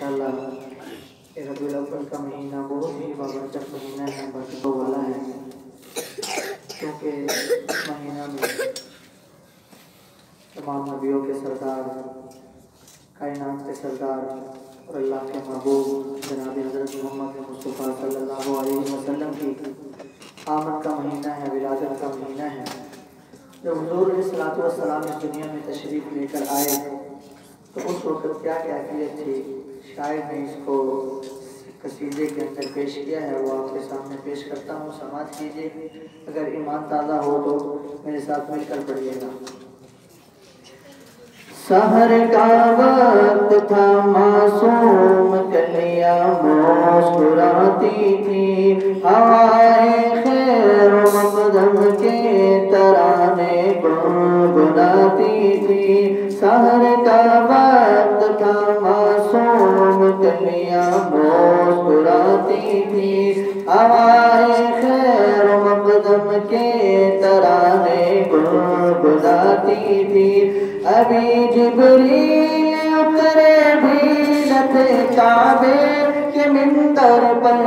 ماشاءاللہ ربیع الاول کا مہینہ بہت ہی بابرکت مہینہ ہے، برکتوں والا ہے، کیونکہ اس مہینہ میں تمام نبیوں کے سردار، کائنات کے سردار اور اللہ کے محبوب جناب حضرت محمد مصطفیٰ صلی اللہ علیہ وسلم کی آمد کا مہینہ ہے، ولادت کا مہینہ ہے۔ جب حضور علیہ السلام اس دنیا میں تشریف لے کر آئے تو اس وقت کیا کیفیت تھی، شاعر نے اس کو قصیدے کے اندر پیش کیا ہے، وہ آپ کے سامنے پیش کرتا ہوں، سماعت کیجیے۔ اگر ایمان تازہ ہو تو میرے ساتھ مل کر پڑھیے گا۔ سحر کا وقت تھا، معصوم کلیاں مسکراتی تھی، ہوائیں خیر و مقدم کے ترانے گنگناتی تھی۔ سحر کا وقت تھا، معصوم کلیاں مسکراتی تھی، ہوائیں خیر و مقدم کے ترانے گنگناتی تھی۔ ابھی جبریل اترے بھی نہ تھے کعبے کے منبر پر،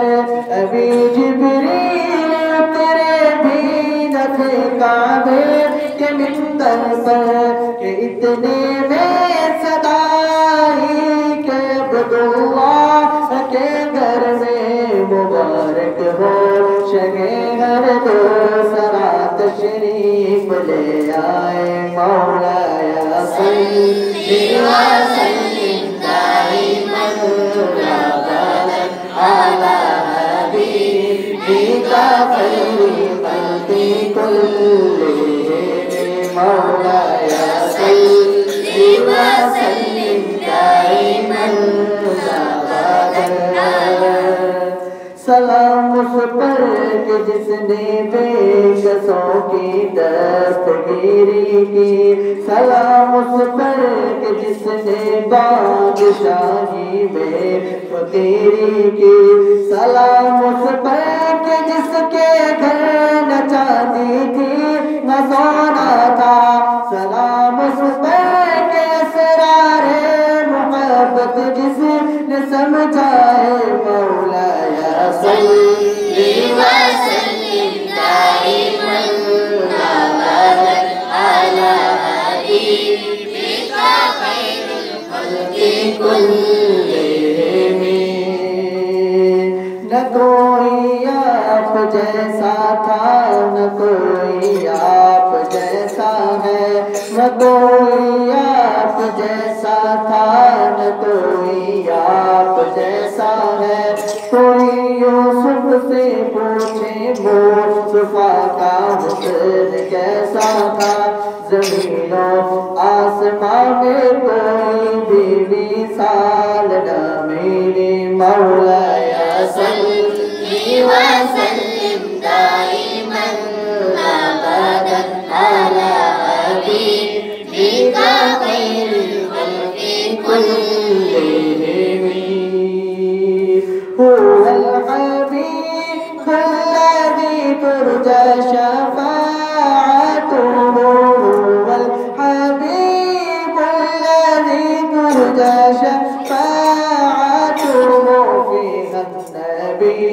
ابھی جبریل اترے بھی نہ تھے کعبے کے منبر پر، کہ اتنے میں صدا آئی کہ عبداللہ کے گھر میں مبارک ہو شگے ہر دوسرا تشریف لے آئے۔ مولا صلی وسلم دائما ابدا علی حبیبک خیر الخلق کلہم۔ مولا صلی وسلم دائما ابدا۔ سلام اس پر کہ جس نے بے کسوں کی دستگیری کی، سلام اس پر کہ جس نے بادشاہی میں فقیری کی، سلام اس پر کہ جس کے گھر نہ چاندی تھی نہ سونا تھا، سلام اس پر کہ اسرار محبت جس نے سمجھائے۔ مولا صلی وسلم دائما ابدا علی حبیبک خیر الخلق کلہم۔ نہ کوئی آپ جیسا تھا، نہ کوئی آپ جیسا ہے، نہ کوئی آپ جیسا تھا، نہ کوئی آپ جیسا ہے۔ کوئی یوسف سے پوچھے مصطفیٰ کا حسن کیسا تھا، زمین و آسمان میں کوئی بھی مثال نہ ملی۔ مولا صلی وسلم دائما ابدا علی حبیبک خیر الخلق کلہم۔ هو الحبيب الذي ترجى شفاعته، هو الحبيب الذي ترجى شفاعته، فيها النبي